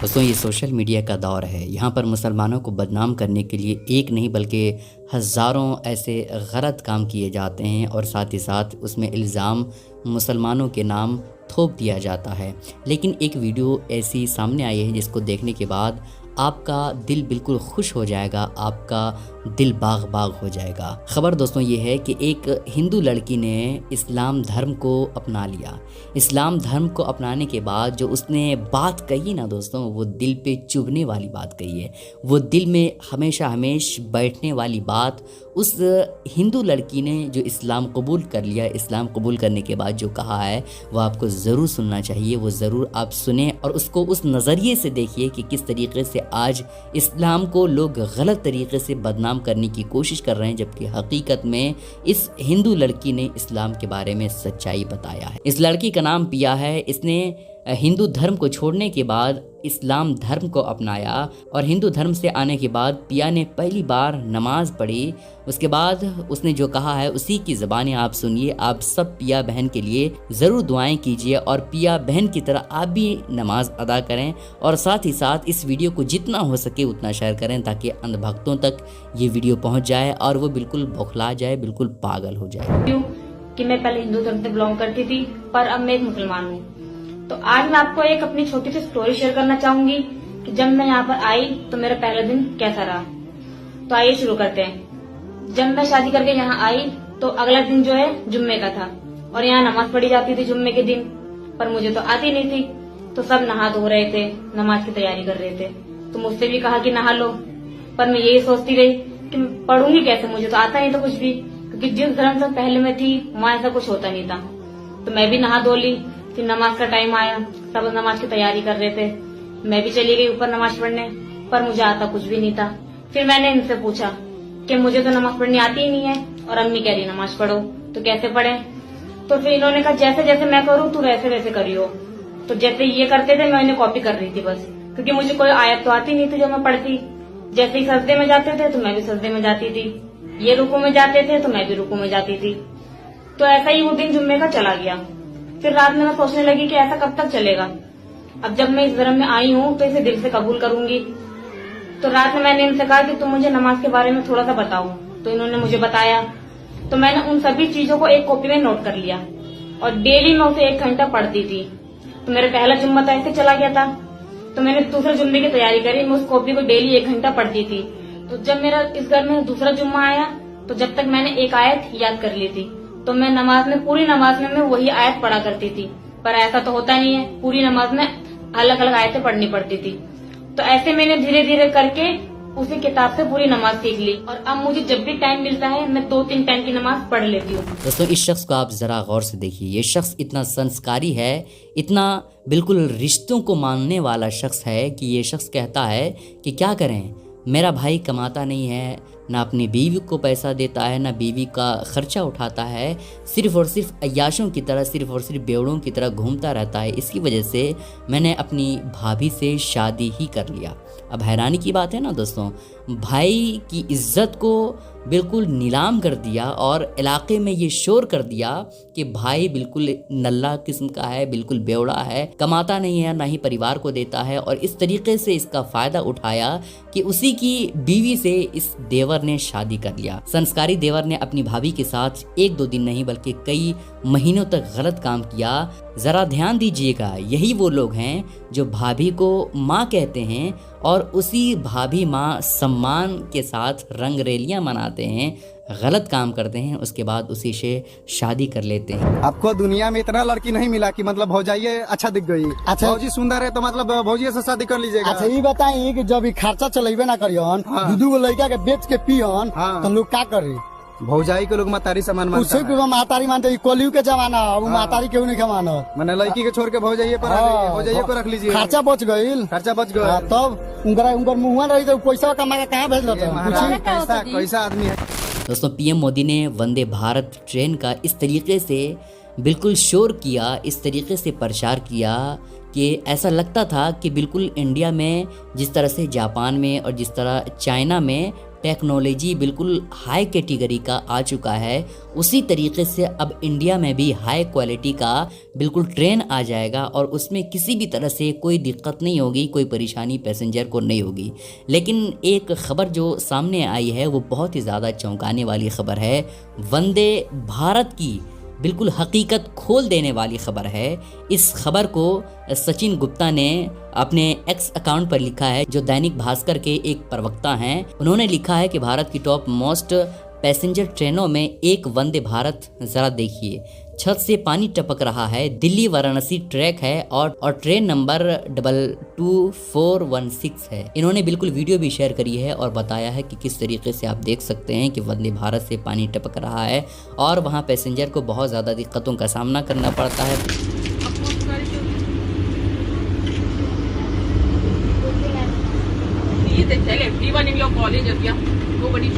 दोस्तों ये social media का दौर है। यहाँ पर मुसलमानों को बदनाम करने के लिए एक नहीं बल्कि हज़ारों ऐसे गलत काम किए जाते हैं और साथ ही साथ उसमें इल्ज़ाम मुसलमानों के नाम थोप दिया जाता है। लेकिन एक वीडियो ऐसी सामने आई है जिसको देखने के बाद आपका दिल बिल्कुल खुश हो जाएगा, आपका दिल बाग बाग हो जाएगा। खबर दोस्तों ये है कि एक हिंदू लड़की ने इस्लाम धर्म को अपना लिया। इस्लाम धर्म को अपनाने के बाद जो उसने बात कही ना दोस्तों, वो दिल पे चुभने वाली बात कही है। वो दिल में हमेशा बैठने वाली बात उस हिंदू लड़की ने जो इस्लाम कबूल कर लिया। इस्लाम कबूल करने के बाद जो कहा है वो आपको ज़रूर सुनना चाहिए, वो ज़रूर आप सुने और उसको उस नज़रिए से देखिए कि किस तरीके से आज इस्लाम को लोग गलत तरीके से बदनाम करने की कोशिश कर रहे हैं, जबकि हकीकत में इस हिंदू लड़की ने इस्लाम के बारे में सच्चाई बताया है। इस लड़की का नाम पिया है। इसने हिंदू धर्म को छोड़ने के बाद इस्लाम धर्म को अपनाया और हिंदू धर्म से आने के बाद पिया ने पहली बार नमाज पढ़ी। उसके बाद उसने जो कहा है उसी की ज़बानी आप सुनिए। आप सब पिया बहन के लिए ज़रूर दुआएं कीजिए और पिया बहन की तरह आप भी नमाज अदा करें और साथ ही साथ इस वीडियो को जितना हो सके उतना शेयर करें ताकि अंधभक्तों तक ये वीडियो पहुँच जाए और वो बिल्कुल बौखला जाए, बिल्कुल पागल हो जाए। क्यों कि मैं पहले हिंदू धर्म से बिलोंग करती थी पर अब मैं एक मुसलमान हूँ। तो आज मैं आपको एक अपनी छोटी सी स्टोरी शेयर करना चाहूंगी कि जब मैं यहाँ पर आई तो मेरा पहला दिन कैसा रहा। तो आइए शुरू करते हैं। जब मैं शादी करके यहाँ आई तो अगला दिन जो है जुम्मे का था और यहाँ नमाज पढ़ी जाती थी जुम्मे के दिन, पर मुझे तो आती नहीं थी। तो सब नहा धो रहे थे, नमाज की तैयारी कर रहे थे। तो मुझसे भी कहा कि नहा लो, पर मैं यही सोचती रही कि पढ़ूंगी कैसे, मुझे तो आता नहीं था कुछ भी, क्योंकि जिस धर्म से पहले में थी वहाँ ऐसा कुछ होता नहीं था। तो मैं भी नहा धो ली। फिर नमाज का टाइम आया, सब नमाज की तैयारी कर रहे थे। मैं भी चली गई ऊपर नमाज पढ़ने, पर मुझे आता कुछ भी नहीं था। फिर मैंने इनसे पूछा कि मुझे तो नमाज पढ़नी आती ही नहीं है और अम्मी कह रही नमाज पढ़ो, तो कैसे पढ़े। तो फिर इन्होंने कहा जैसे जैसे मैं करूँ तू वैसे वैसे करियो। तो जैसे ये करते थे मैं उन्हें कॉपी कर रही थी बस, क्योंकि मुझे कोई आयत तो आती नहीं थी जो मैं पढ़ती। जैसे ही सजदे में जाते थे तो मैं भी सजदे में जाती थी, ये रुकू में जाते थे तो मैं भी रुकू में जाती थी। तो ऐसा ही वो दिन जुम्मे का चला गया। फिर रात में मैं सोचने लगी कि ऐसा कब तक चलेगा। अब जब मैं इस धर्म में आई हूँ तो इसे दिल से कबूल करूंगी। तो रात में मैंने इनसे कहा कि तुम मुझे नमाज के बारे में थोड़ा सा बताओ। तो इन्होंने मुझे बताया। तो मैंने उन सभी चीजों को एक कॉपी में नोट कर लिया और डेली मैं उसे 1 घंटा पढ़ती थी। तो मेरा पहला जुम्मा तो ऐसे चला गया था। तो मैंने दूसरे जुम्मे की तैयारी करी, मैं उस कॉपी को डेली 1 घंटा पढ़ती थी। तो जब मेरा इस घर में दूसरा जुम्मा आया तो जब तक मैंने एक आयत याद कर ली थी, तो मैं नमाज में पूरी नमाज में मैं वही आयत पढ़ा करती थी। पर ऐसा तो होता नहीं है, पूरी नमाज में अलग अलग आयतें पढ़नी पड़ती थी। तो ऐसे मैंने धीरे धीरे करके उसी किताब से पूरी नमाज सीख ली और अब मुझे जब भी टाइम मिलता है मैं 2-3 टाइम की नमाज पढ़ लेती हूँ। दोस्तों इस शख्स को आप ज़रा गौर से देखिए। ये शख्स इतना संस्कारी है, इतना बिल्कुल रिश्तों को मानने वाला शख्स है कि ये शख्स कहता है कि क्या करें, मेरा भाई कमाता नहीं है, ना अपनी बीवी को पैसा देता है, ना बीवी का खर्चा उठाता है, सिर्फ़ और सिर्फ अय्याशों की तरह, सिर्फ़ और सिर्फ बेवड़ों की तरह घूमता रहता है। इसकी वजह से मैंने अपनी भाभी से शादी ही कर लिया। अब हैरानी की बात है ना दोस्तों, भाई की इज़्ज़त को बिल्कुल नीलाम कर दिया और इलाके में ये शोर कर दिया कि भाई बिल्कुल नल्ला किस्म का है, बिल्कुल बेवड़ा है, कमाता नहीं है, ना ही परिवार को देता है। और इस तरीके से इसका फ़ायदा उठाया कि उसी की बीवी से इस देवर ने शादी कर लिया। संस्कारी देवर ने अपनी भाभी के साथ 1-2 दिन नहीं बल्कि कई महीनों तक गलत काम किया। ज़रा ध्यान दीजिएगा, यही वो लोग हैं जो भाभी को माँ कहते हैं और उसी भाभी माँ सम्मान के साथ रंगरेलियाँ मनाते हैं, गलत काम करते हैं, उसके बाद उसी से शादी कर लेते हैं। आपको दुनिया में इतना लड़की नहीं मिला कि मतलब भौजाइये अच्छा दिख गई। अच्छा। भौजी सुंदर है तो मतलब भौजी से शादी कर लीजिएगा। अच्छा ये बताइए कि जब खर्चा चलेबे ना करियन, हाँ। 2 लड़का के बेच के पियन, हाँ। तो लोग क्या करे? भौजाई के लोग मातारी समान मानता उसे है। मातारी मानते, कलयुग के जमाना अब हाँ। मातारी क्यों नहीं मानो। मैंने लड़की के छोड़ के भौजाइये पर भौजाइये को रख लीजिए। खर्चा बच गईल, खर्चा बच गया। तब उनकर मुँह रही तो पैसा कमा के कहाँ भेज महाराज लेते? कैसा आदमी है। दोस्तों पीएम मोदी ने वंदे भारत ट्रेन का इस तरीके से बिल्कुल शोर किया, इस तरीके से प्रचार किया कि ऐसा लगता था कि बिल्कुल इंडिया में जिस तरह से जापान में और जिस तरह चाइना में टेक्नोलॉजी बिल्कुल हाई कैटेगरी का आ चुका है, उसी तरीके से अब इंडिया में भी हाई क्वालिटी का बिल्कुल ट्रेन आ जाएगा और उसमें किसी भी तरह से कोई दिक्कत नहीं होगी, कोई परेशानी पैसेंजर को नहीं होगी। लेकिन एक ख़बर जो सामने आई है वो बहुत ही ज़्यादा चौंकाने वाली ख़बर है, वंदे भारत की बिल्कुल हकीकत खोल देने वाली ख़बर है। इस खबर को सचिन गुप्ता ने अपने एक्स अकाउंट पर लिखा है, जो दैनिक भास्कर के एक प्रवक्ता हैं। उन्होंने लिखा है कि भारत की टॉप मोस्ट पैसेंजर ट्रेनों में एक वंदे भारत, ज़रा देखिए छत से पानी टपक रहा है, दिल्ली वाराणसी ट्रैक है और ट्रेन नंबर 22416 है। इन्होंने बिल्कुल वीडियो भी शेयर करी है और बताया है कि किस तरीके से आप देख सकते हैं कि वंदे भारत से पानी टपक रहा है और वहाँ पैसेंजर को बहुत ज़्यादा दिक्कतों का सामना करना पड़ता है। कॉलेज